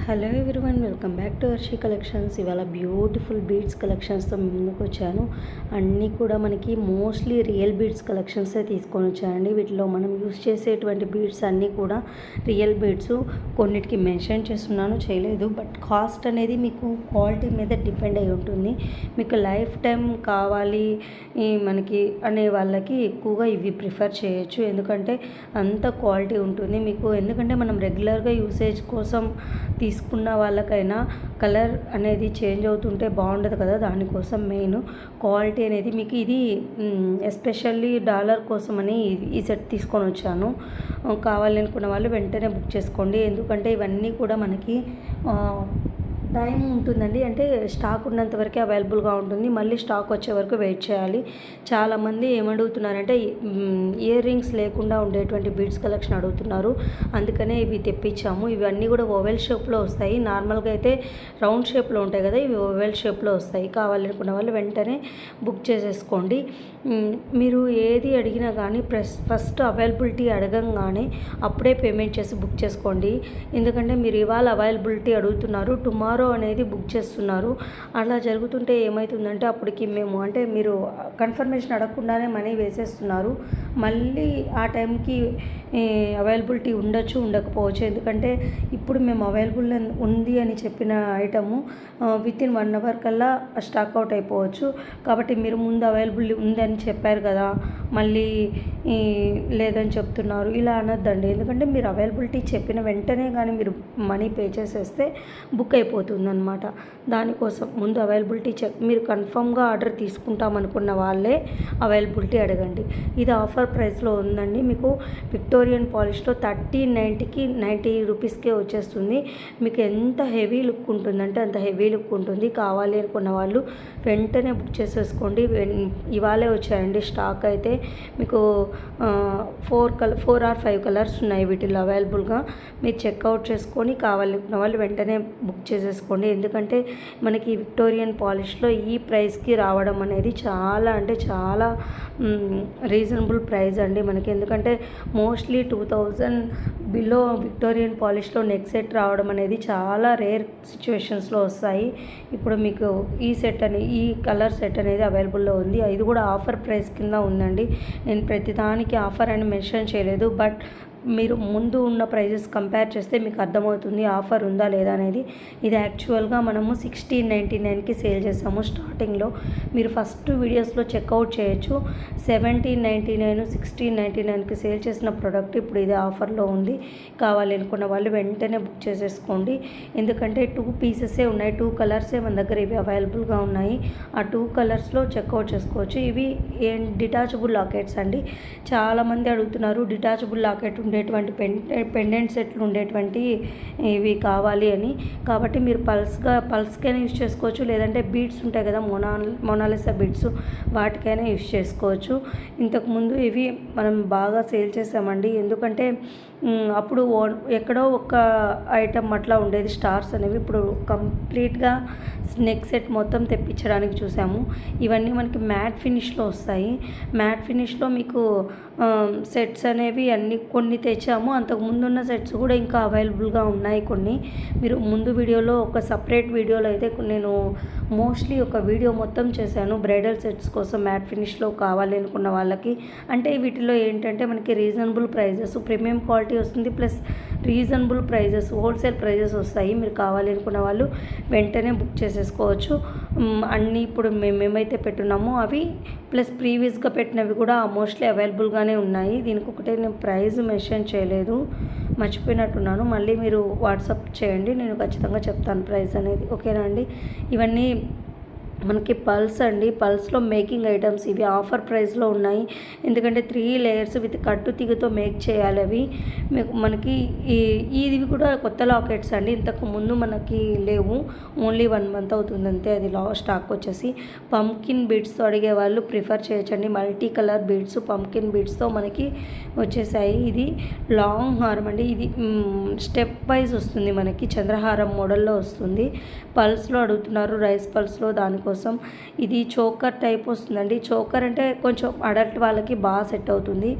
Hello everyone, welcome back to Harshi collections. ఇవాళ beautiful beads కలెక్షన్స్తో ముందుకు వచ్చాను. అన్నీ కూడా మనకి మోస్ట్లీ రియల్ బీడ్స్ కలెక్షన్సే తీసుకొని వచ్చానండి. వీటిలో మనం యూస్ చేసేటువంటి బీడ్స్ అన్నీ కూడా రియల్ బీడ్స్. కొన్నిటికి మెన్షన్ చేస్తున్నాను, చేయలేదు, బట్ కాస్ట్ అనేది మీకు క్వాలిటీ మీద డిపెండ్ అయి ఉంటుంది. మీకు లైఫ్ టైం కావాలి మనకి అనే వాళ్ళకి ఎక్కువగా ఇవి ప్రిఫర్ చేయొచ్చు, ఎందుకంటే అంత క్వాలిటీ ఉంటుంది మీకు. ఎందుకంటే మనం రెగ్యులర్గా యూసేజ్ కోసం తీసుకున్న వాళ్ళకైనా కలర్ అనేది చేంజ్ అవుతుంటే బాగుండదు కదా, దానికోసం మెయిన్ క్వాలిటీ అనేది మీకు. ఇది ఎస్పెషల్లీ డాలర్ కోసమని ఈ సెట్ తీసుకొని వచ్చాను. కావాలనుకున్న వాళ్ళు వెంటనే బుక్ చేసుకోండి, ఎందుకంటే ఇవన్నీ కూడా మనకి టైం ఉంటుందండి. అంటే స్టాక్ ఉన్నంత వరకే అవైలబుల్గా ఉంటుంది, మళ్ళీ స్టాక్ వచ్చే వరకు వెయిట్ చేయాలి. చాలామంది ఏమడుగుతున్నారంటే ఇయర్ రింగ్స్ లేకుండా ఉండేటువంటి బీడ్స్ కలెక్షన్ అడుగుతున్నారు, అందుకనే ఇవి తెప్పించాము. ఇవన్నీ కూడా ఓవెల్ షేప్లో వస్తాయి. నార్మల్గా అయితే రౌండ్ షేప్లో ఉంటాయి కదా, ఇవి ఓవెల్ షేప్లో వస్తాయి. కావాలనుకున్న వాళ్ళు వెంటనే బుక్ చేసేసుకోండి. మీరు ఏది అడిగినా కానీ ఫస్ట్ అవైలబిలిటీ అడగంగానే అప్పుడే పేమెంట్ చేసి బుక్ చేసుకోండి. ఎందుకంటే మీరు ఇవాళ అవైలబిలిటీ అడుగుతున్నారు, టుమారో అనేది బుక్ చేస్తున్నారు. అలా జరుగుతుంటే ఏమవుతుందంటే అప్పటికి మేము అంటే మీరు కన్ఫర్మేషన్ అడగకుండానే మనీ వేసేస్తున్నారు. మళ్ళీ ఆ టైంకి అవైలబిలిటీ ఉండొచ్చు, ఉండకపోవచ్చు. ఎందుకంటే ఇప్పుడు మేము అవైలబుల్ ఉంది అని చెప్పిన ఐటము వితిన్ 1 అవర్ కల్లా స్టాక్ అవుట్ అయిపోవచ్చు. కాబట్టి మీరు ముందు అవైలబుల్ ఉందని చెప్పారు కదా, మళ్ళీ లేదని చెప్తున్నారు, ఇలా అనొద్దండి. ఎందుకంటే మీరు అవైలబిలిటీ చెప్పిన వెంటనే కానీ మీరు మనీ పే చేసేస్తే బుక్ అయిపోతుందన్నమాట. దానికోసం ముందు అవైలబిలిటీ మీరు కన్ఫర్మ్గా ఆర్డర్ తీసుకుంటామనుకున్న వాళ్ళే అవైలబిలిటీ అడగండి. ఇది ఆఫర్ ప్రైస్లో ఉందండి. మీకు విక్టోరియన్ పాలిష్లో 1390కి 90 రూపీస్కే వచ్చేస్తుంది. మీకు ఎంత హెవీ లుక్ ఉంటుందంటే అంత హెవీ లుక్ ఉంటుంది. కావాలి అనుకున్న వాళ్ళు వెంటనే బుక్ చేసేసుకోండి. ఇవాళే వచ్చాయండి స్టాక్. అయితే మీకు 4 or 5 కలర్స్ ఉన్నాయి వీటిలో అవైలబుల్గా. మీరు చెక్అవుట్ చేసుకొని కావాలనుకున్న వాళ్ళు వెంటనే బుక్ చేసేసుకోండి. ఎందుకంటే మనకి విక్టోరియన్ పాలిష్లో ఈ ప్రైస్కి రావడం అనేది చాలా అంటే చాలా రీజనబుల్ ప్రైస్ అండి మనకి. ఎందుకంటే మోస్ట్లీ 2000 బిలో విక్టోరియన్ పాలిష్లో నెక్ సెట్ రావడం అనేది చాలా రేర్ సిచ్యువేషన్స్లో వస్తాయి. ఇప్పుడు మీకు ఈ సెట్ ఈ కలర్ సెట్ అనేది అవైలబుల్లో ఉంది. ఇది కూడా ఆఫర్ ప్రైస్ కింద ఉందండి. నేను ప్రతిదానికి ఆఫర్ అని మెన్షన్ చేయలేదు, బట్ మీరు ముందు ఉన్న ప్రైజెస్ కంపేర్ చేస్తే మీకు అర్థమవుతుంది ఆఫర్ ఉందా లేదా అనేది. ఇది యాక్చువల్గా మనము 1699కి సేల్ చేసాము స్టార్టింగ్లో. మీరు ఫస్ట్ వీడియోస్లో చెక్అవుట్ చేయొచ్చు. 1799, 1699కి సేల్ చేసిన ప్రోడక్ట్ ఇప్పుడు ఇది ఆఫర్లో ఉంది. కావాలి అనుకున్న వాళ్ళు వెంటనే బుక్ చేసేసుకోండి. ఎందుకంటే 2 పీసెసే ఉన్నాయి, 2 కలర్సే మన దగ్గర ఇవి అవైలబుల్గా ఉన్నాయి. ఆ 2 కలర్స్లో చెక్అవుట్ చేసుకోవచ్చు. ఇవి డిటాచబుల్ లాకెట్స్ అండి. చాలామంది అడుగుతున్నారు డిటాచబుల్ లాకెట్ ఉండేటువంటి పెండెంట్ సెట్లు ఉండేటువంటి ఇవి కావాలి అని. కాబట్టి మీరు పల్స్కైనా యూస్ చేసుకోవచ్చు, లేదంటే బీడ్స్ ఉంటాయి కదా మొనాలిసా బీడ్స్, వాటికైనా యూస్ చేసుకోవచ్చు. ఇంతకుముందు ఇవి మనం బాగా సేల్ చేసామండి. ఎందుకంటే అప్పుడు ఎక్కడో ఒక ఐటమ్ అట్లా ఉండేది స్టార్స్ అనేవి. ఇప్పుడు కంప్లీట్గా నెక్ సెట్ మొత్తం తెప్పించడానికి చూసాము. ఇవన్నీ మనకి మ్యాట్ ఫినిష్లో వస్తాయి. మ్యాట్ ఫినిష్లో మీకు సెట్స్ అనేవి కొన్ని తెచ్చాము. అంతకుముందు ఉన్న సెట్స్ కూడా ఇంకా అవైలబుల్గా ఉన్నాయి కొన్ని. మీరు ముందు వీడియోలో ఒక సపరేట్ వీడియోలో అయితే నేను మోస్ట్లీ ఒక వీడియో మొత్తం చేశాను బ్రైడల్ సెట్స్ కోసం మ్యాట్ ఫినిష్లో కావాలి అనుకున్న వాళ్ళకి. అంటే వీటిలో ఏంటంటే మనకి రీజనబుల్ ప్రైజెస్, ప్రీమియం క్వాలిటీ వస్తుంది, plus reasonable prices, wholesale prices వస్తాయి. మీరు కావాలి అనుకున్న వాళ్ళు వెంటనే బుక్ చేసేసుకోవచ్చు. అన్నీ ఇప్పుడు మేమైతే పెట్టున్నామో అవి ప్లస్ ప్రీవియస్గా పెట్టినవి కూడా మోస్ట్లీ అవైలబుల్గానే ఉన్నాయి. దీనికి ఒకటే నేను ప్రైస్ మెన్షన్ చేయలేదు, మర్చిపోయినట్టున్నాను. మళ్ళీ మీరు వాట్సాప్ చేయండి, నేను ఖచ్చితంగా చెప్తాను ప్రైస్ అనేది. ఓకేనా అండి. ఇవన్నీ మనకి పల్స్ అండి. పల్స్లో మేకింగ్ ఐటమ్స్ ఇవి ఆఫర్ ప్రైస్లో ఉన్నాయి. ఎందుకంటే 3 లేయర్స్ విత్ కట్టు తీగతో మేక్ చేయాలి అవి. మనకి ఇది కూడా కొత్త లాకెట్స్ అండి. ఇంతకు ముందు మనకి లేవు, ఓన్లీ 1 మంత్ అవుతుంది అంతే అది స్టాక్ వచ్చేసి. పంకిన్ బీడ్స్తో అడిగే వాళ్ళు ప్రిఫర్ చేయొచ్చండి. మల్టీ కలర్ బీడ్స్ పంకిన్ బీడ్స్తో మనకి వచ్చేసాయి. ఇది లాంగ్ హారం అండి. ఇది స్టెప్ వైజ్ వస్తుంది మనకి, చంద్రహారం మోడల్లో వస్తుంది. పల్స్లో అడుగుతున్నారు, రైస్ పల్స్లో, దానికోసం ఇది చోకర్ టైప్ వస్తుందండి. చోకర్ అంటే కొంచెం అడల్ట్ వాళ్ళకి బాగా సెట్ అవుతుంది.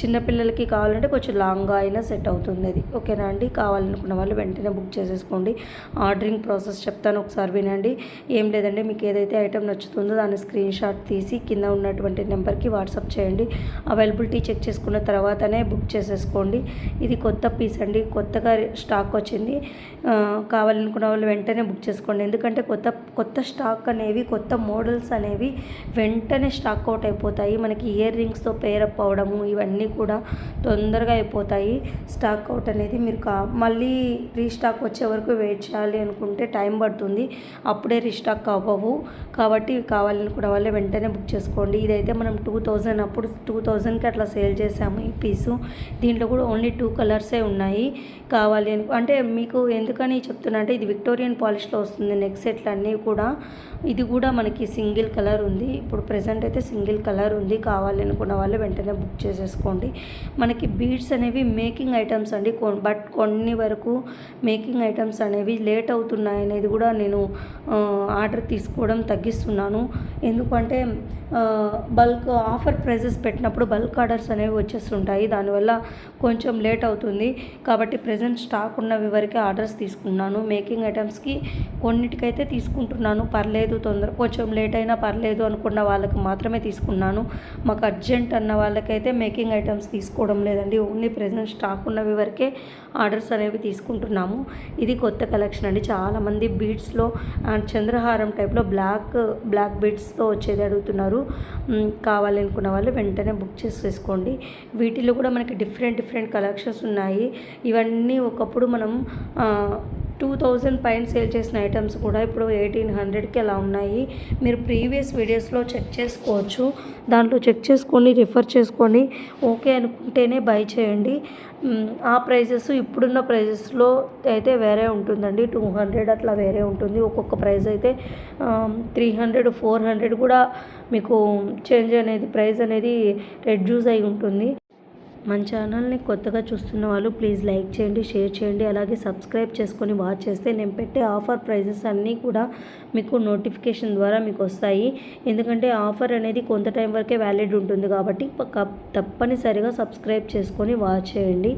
చిన్నపిల్లలకి కావాలంటే కొంచెం లాంగ్గా అయినా సెట్ అవుతుంది అది. ఓకేనా అండి? కావాలనుకున్న వాళ్ళు వెంటనే బుక్ చేసేసుకోండి. ఆర్డరింగ్ ప్రాసెస్ చెప్తాను, ఒకసారి వినండి. ఏం లేదండి, మీకు ఏదైతే ఐటెం నచ్చుతుందో దాన్ని స్క్రీన్ షాట్ తీసి కింద ఉన్నటువంటి నెంబర్కి వాట్సాప్ చేయండి. అవైలబిలిటీ చెక్ చేసుకున్న తర్వాతనే బుక్ చేసేసుకోండి. ఇది కొత్త పీస్ అండి, కొత్తగా స్టాక్ వచ్చింది. కావాలనుకున్న వాళ్ళు వెంటనే బుక్ చేసుకోండి. ఎందుకంటే కొత్త స్టాక్ అనేవి, కొత్త మోడల్స్ అనేవి వెంటనే స్టాక్ అవుట్ అయిపోతాయి. మనకి ఇయర్ రింగ్స్తో పేరప్ అవ్వడము ఇవన్నీ కూడా తొందరగా అయిపోతాయి. స్టాక్ అవుట్ అనేది మీరు మళ్ళీ రీస్టాక్ వచ్చే వరకు వెయిట్ చేయాలి అనుకుంటే టైం పడుతుంది, అప్పుడే రీస్టాక్ అవ్వవు. కాబట్టి కావాలనుకున్న వాళ్ళే వెంటనే బుక్ చేసుకోండి. ఇదైతే మనం 2000 అప్పుడు 2000కి అట్లా సేల్ చేసాము ఈ పీసు. దీంట్లో కూడా ఓన్లీ 2 కలర్సే ఉన్నాయి. కావాలి అంటే మీకు ఎందుకని చెప్తున్నా అంటే ఇది విక్టోరియన్ పాలిష్లో వస్తుంది. నెక్ సెట్లు అన్నీ కూడా, ఇది కూడా మనకి సింగిల్ కలర్ ఉంది. ఇప్పుడు ప్రెజెంట్ అయితే సింగిల్ కలర్ ఉంది. కావాలి అనుకున్న వాళ్ళు వెంటనే బుక్ చేసేసుకోండి. మనకి బీడ్స్ అనేవి మేకింగ్ ఐటమ్స్ అండి, బట్ కొన్ని వరకు మేకింగ్ ఐటమ్స్ అనేవి లేట్ అవుతున్నాయి అనేది కూడా నేను ఆర్డర్ తీసుకోవడం తగ్గిస్తున్నాను. ఎందుకంటే బల్క్ ఆఫర్ ప్రైజెస్ పెట్టినప్పుడు బల్క్ ఆర్డర్స్ అనేవి వచ్చేస్తుంటాయి, దానివల్ల కొంచెం లేట్ అవుతుంది. కాబట్టి ప్రెజెంట్ స్టాక్ ఉన్నవి వరకే ఆర్డర్స్ తీసుకున్నాను. మేకింగ్ ఐటమ్స్కి కొన్నిటికైతే తీసుకుంటున్నాను, పర్లేదు కొంచెం లేట్ అయినా పర్లేదు అనుకున్న వాళ్ళకి మాత్రమే తీసుకున్నాను. మాకు అర్జెంట్ అన్న వాళ్ళకైతే మేకింగ్ ఐటమ్స్ తీసుకోవడం లేదండి, ఓన్లీ ప్రెజెంట్ స్టాక్ ఉన్నవి వరకే ఆర్డర్స్ అనేవి తీసుకుంటున్నాము. ఇది కొత్త కలెక్షన్ అండి. చాలామంది బీడ్స్లో చంద్రహారం టైప్లో బ్లాక్ బీడ్స్తో వచ్చేది అడుగుతున్నారు. కావాలనుకున్న వాళ్ళు వెంటనే బుక్ చేసేసుకోండి. వీటిలో కూడా మనకి డిఫరెంట్ కలెక్షన్స్ ఉన్నాయి. ఇవన్నీ ఒకప్పుడు మనం 2000 పైన సేల్ చేసిన ఐటమ్స్ కూడా ఇప్పుడు 1800కి అలా ఉన్నాయి. మీరు ప్రీవియస్ వీడియోస్లో చెక్ చేసుకోవచ్చు. దాంట్లో చెక్ చేసుకొని రిఫర్ చేసుకొని ఓకే అనుకుంటేనే బై చేయండి. ఆ ప్రైజెస్ ఇప్పుడున్న ప్రైజెస్లో అయితే వేరే ఉంటుందండి. 200 అట్లా వేరే ఉంటుంది. ఒక్కొక్క ప్రైస్ అయితే 300 400 కూడా మీకు చేంజ్ అనేది, ప్రైస్ అనేది రెడ్యూస్ అయి ఉంటుంది. మన ఛానల్ని కొత్తగా చూస్తున్న వాళ్ళు ప్లీజ్ లైక్ చేయండి, షేర్ చేయండి, అలాగే సబ్స్క్రైబ్ చేసుకొని వాచ్ చేస్తే నేను పెట్టే ఆఫర్ ప్రైజెస్ అన్నీ కూడా మీకు నోటిఫికేషన్ ద్వారా మీకు వస్తాయి. ఎందుకంటే ఆఫర్ అనేది కొంత టైం వరకే వ్యాలిడ్ ఉంటుంది కాబట్టి తప్పనిసరిగా సబ్స్క్రైబ్ చేసుకొని వాచ్ చేయండి.